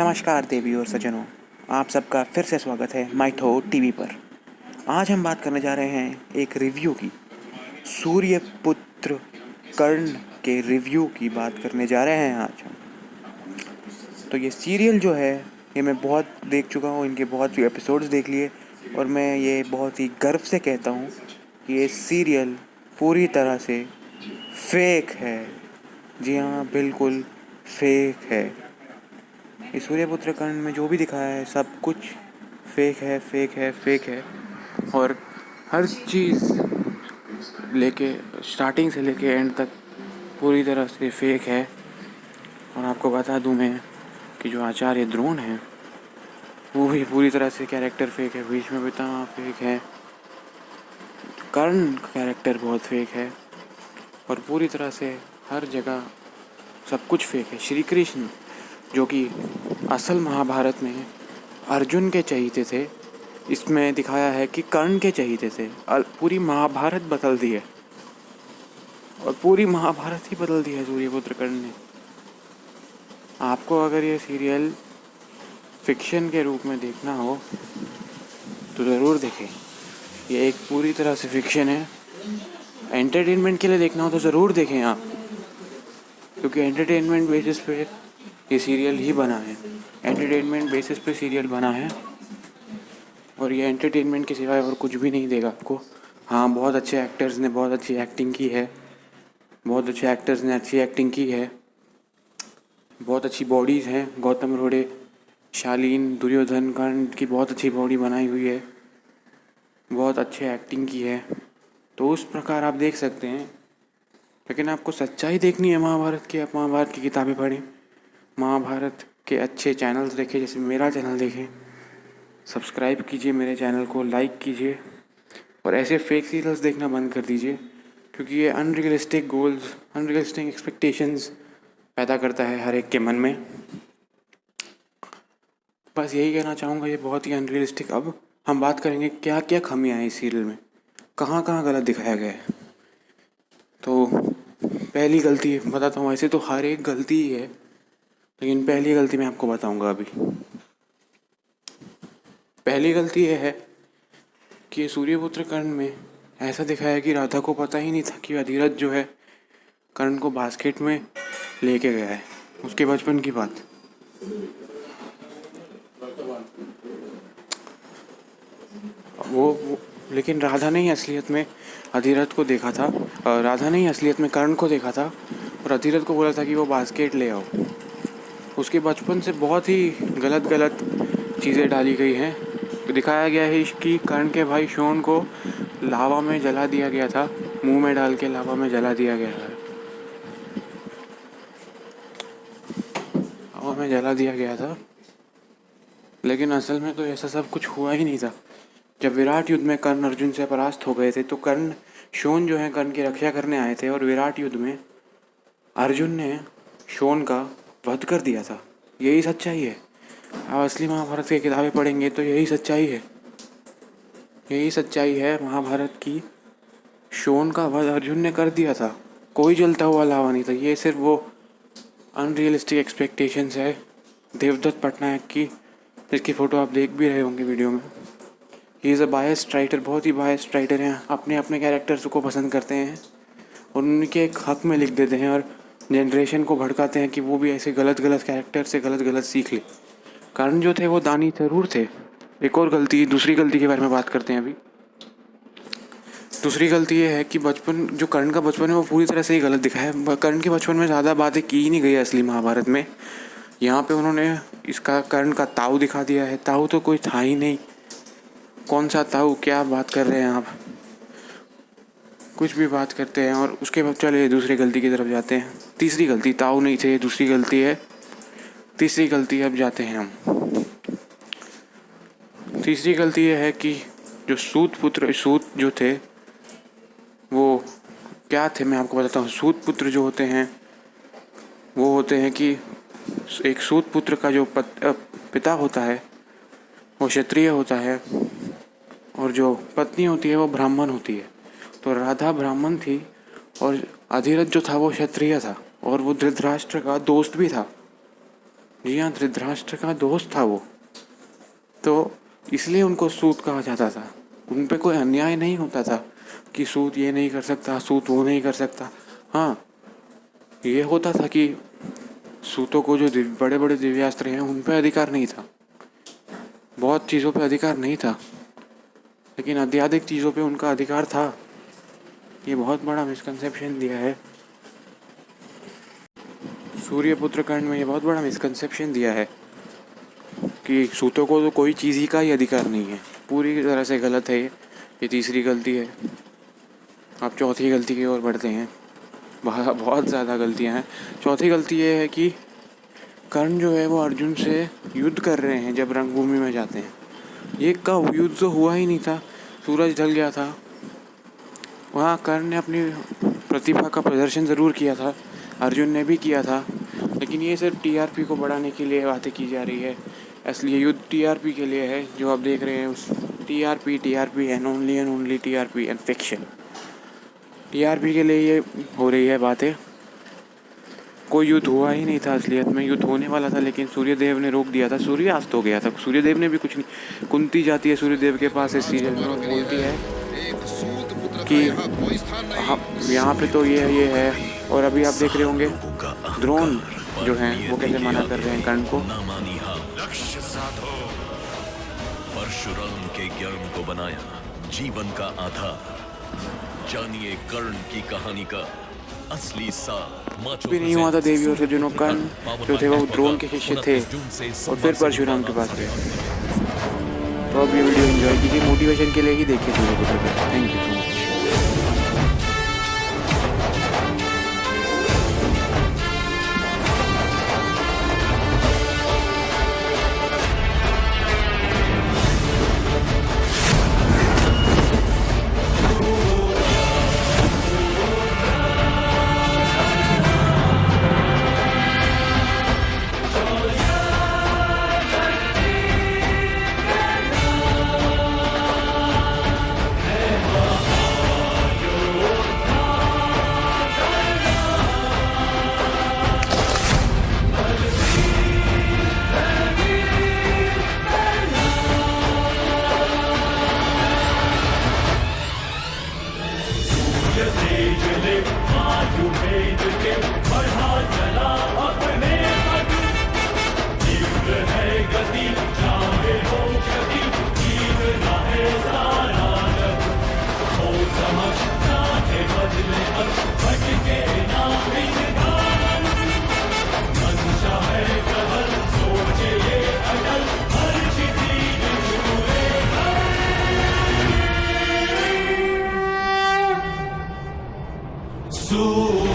नमस्कार देवी और सज्जनों, आप सबका फिर से स्वागत है माइथो टीवी पर। आज हम बात करने जा रहे हैं एक रिव्यू की। सूर्यपुत्र कर्ण के रिव्यू की बात करने जा रहे हैं आज हम। तो ये सीरियल जो है, ये मैं बहुत देख चुका हूँ, इनके बहुत सी एपिसोड्स देख लिए और मैं ये बहुत ही गर्व से कहता हूँ कि ये सीरियल पूरी तरह से फेक है। जी हाँ, बिल्कुल फेक है। ये सूर्यपुत्र कर्ण में जो भी दिखाया है सब कुछ फेक है, फेक है, फेक है। और हर चीज़ लेके स्टार्टिंग से लेके एंड तक पूरी तरह से फेक है। और आपको बता दूं मैं कि जो आचार्य द्रोण है वो भी पूरी तरह से कैरेक्टर फेक है। बीच में पितामह फेक है, कर्ण कैरेक्टर बहुत फेक है और पूरी तरह से हर जगह सब कुछ फेक है। श्री कृष्ण जो कि असल महाभारत में अर्जुन के चहीते थे, इसमें दिखाया है कि कर्ण के चहीते थे। पूरी महाभारत बदल दी है और पूरी महाभारत ही बदल दी है सूर्यपुत्र कर्ण ने। आपको अगर ये सीरियल फिक्शन के रूप में देखना हो तो ज़रूर देखें। ये एक पूरी तरह से फिक्शन है। एंटरटेनमेंट के लिए देखना हो तो ज़रूर देखें आप, क्योंकि एंटरटेनमेंट बेसिस पे ये सीरियल ही बना है। एंटरटेनमेंट बेसिस पे सीरियल बना है और ये एंटरटेनमेंट के सिवाय और कुछ भी नहीं देगा आपको। हाँ, बहुत अच्छे एक्टर्स ने बहुत अच्छी एक्टिंग की है, बहुत अच्छे एक्टर्स ने अच्छी एक्टिंग की है, बहुत अच्छी बॉडीज़ हैं। गौतम रोड़े, शालीन, दुर्योधन, कर्ण की बहुत अच्छी बॉडी बनाई हुई है, बहुत अच्छे एक्टिंग की है। तो उस प्रकार आप देख सकते हैं। लेकिन आपको सच्चाई देखनी है महाभारत की, आप महाभारत की किताबें पढ़ें, महाभारत के अच्छे चैनल्स देखें, जैसे मेरा चैनल देखें, सब्सक्राइब कीजिए मेरे चैनल को, लाइक कीजिए और ऐसे फेक सीरियल्स देखना बंद कर दीजिए, क्योंकि ये अनरियलिस्टिक गोल्स, अनरियलिस्टिक एक्सपेक्टेशंस पैदा करता है हर एक के मन में। बस यही कहना चाहूँगा, ये बहुत ही अनरियलिस्टिक। अब हम बात करेंगे क्या क्या खामियाँ हैं इस सीरियल में, कहाँ कहाँ गलत दिखाया गया है। तो पहली गलती बताता हूँ। ऐसे तो हर एक गलती ही है, लेकिन पहली गलती मैं आपको बताऊँगा अभी। पहली गलती ये है कि सूर्यपुत्र कर्ण में ऐसा दिखाया कि राधा को पता ही नहीं था कि अधिरथ जो है कर्ण को बास्केट में लेके गया है। उसके बचपन की बात। वो लेकिन राधा ने ही असलियत में अधिरथ को देखा था, राधा ने ही असलियत में कर्ण को देखा था और अधिरथ को बोला था कि वो बास्केट ले आओ। उसके बचपन से बहुत ही गलत गलत चीज़ें डाली गई हैं। दिखाया गया है कि कर्ण के भाई शोन को लावा में जला दिया गया था, मुंह में डाल के लावा में जला दिया गया था, लावा में जला दिया गया था। लेकिन असल में तो ऐसा सब कुछ हुआ ही नहीं था। जब विराट युद्ध में कर्ण अर्जुन से परास्त हो गए थे तो कर्ण शोन जो है कर्ण की रक्षा करने आए थे और विराट युद्ध में अर्जुन ने शोन का वध कर दिया था। यही सच्चाई है। आप असली महाभारत की किताबें पढ़ेंगे तो यही सच्चाई है, यही सच्चाई है महाभारत की। शोन का वध अर्जुन ने कर दिया था, कोई जलता हुआ लावा नहीं था। ये सिर्फ वो अनरियलिस्टिक एक्सपेक्टेशंस है देवदत्त पटनायक की, जिसकी फ़ोटो आप देख भी रहे होंगे वीडियो में। He is a biased writer, बहुत ही बायस्ड राइटर हैं। अपने अपने कैरेक्टर्स को पसंद करते हैं और उनके एक हक में लिख देते हैं और जनरेशन को भड़काते हैं कि वो भी ऐसे गलत गलत कैरेक्टर से गलत गलत सीख ले। कर्ण जो थे वो दानी ज़रूर थे। एक और गलती, दूसरी गलती के बारे में बात करते हैं अभी। दूसरी गलती ये है कि बचपन, जो कर्ण का बचपन है वो पूरी तरह से ही गलत दिखाया है। कर्ण के बचपन में ज़्यादा बातें की ही नहीं गई असली महाभारत में। यहाँ पे उन्होंने इसका कर्ण का ताऊ दिखा दिया है। ताऊ तो कोई था ही नहीं। कौन सा ताऊ, क्या बात कर रहे हैं आप, कुछ भी बात करते हैं। और उसके बाद चलिए दूसरी गलती की तरफ जाते हैं। तीसरी गलती, ताऊ नहीं थे, दूसरी गलती है। तीसरी गलती अब जाते हैं हम। तीसरी गलती ये है कि जो सूत जो थे वो क्या थे, मैं आपको बताता हूँ। सूत पुत्र जो होते हैं वो होते हैं कि एक सूत पुत्र का जो पिता होता है वो क्षत्रिय होता है और जो पत्नी होती है वो ब्राह्मण होती है। तो राधा ब्राह्मण थी और अधिरथ जो था वो क्षत्रिय था और वो धृतराष्ट्र का दोस्त भी था। जी हाँ, धृतराष्ट्र का दोस्त था वो, तो इसलिए उनको सूत कहा जाता था। उन पे कोई अन्याय नहीं होता था कि सूत ये नहीं कर सकता, सूत वो नहीं कर सकता। हाँ, ये होता था कि सूतों को जो बड़े बड़े दिव्यास्त्र हैं उन पे अधिकार नहीं था, बहुत चीज़ों पे अधिकार नहीं था, लेकिन अत्याधिक चीज़ों पे उनका अधिकार था। ये बहुत बड़ा मिसकंसेप्शन दिया है सूर्यपुत्र कांड में, ये बहुत बड़ा मिसकंसेप्शन दिया है कि सूतों को तो कोई चीज़ ही का ही अधिकार नहीं है। पूरी तरह से गलत है ये तीसरी गलती है। आप चौथी गलती की ओर बढ़ते हैं। बहुत ज़्यादा गलतियाँ हैं। चौथी गलती ये है कि कर्ण जो है वो अर्जुन से युद्ध कर रहे हैं जब रणभूमि में जाते हैं। ये का युद्ध तो हुआ ही नहीं था, सूरज ढल गया था। वहाँ कर्ण ने अपनी प्रतिभा का प्रदर्शन ज़रूर किया था, अर्जुन ने भी किया था, लेकिन ये सिर्फ टीआरपी को बढ़ाने के लिए बातें की जा रही है। इसलिए युद्ध टीआरपी के लिए है, जो आप देख रहे हैं उस TRP and only TRP and fiction. TRP के लिए ये हो रही है बातें। कोई युद्ध हुआ ही नहीं था, असलियत में युद्ध होने वाला था, लेकिन सूर्यदेव ने रोक दिया था। सूर्यास्त हो गया था, सूर्यदेव ने भी कुछ नहीं। कुंती जाती है सूर्यदेव के पास इस सीरियल में, बोलती है कि यहाँ पे तो ये है। और अभी आप देख रहे होंगे द्रोण जो हैं वो कैसे मना कर रहे हैं कर्ण को। परशुराम के ज्ञान को बनाया जीवन का आधार। जानिए कर्ण की कहानी का असली सार। भी नहीं हुआ था देवी और अर्जुन। कर्ण जो थे वो द्रोण के शिष्य थे और फिर परशुराम के पास गए। तो अब ये वीडियो एंजॉय कीजिए, मोटिवेशन के लिए ही देखिए Suryaputra. Thank you so much. Sul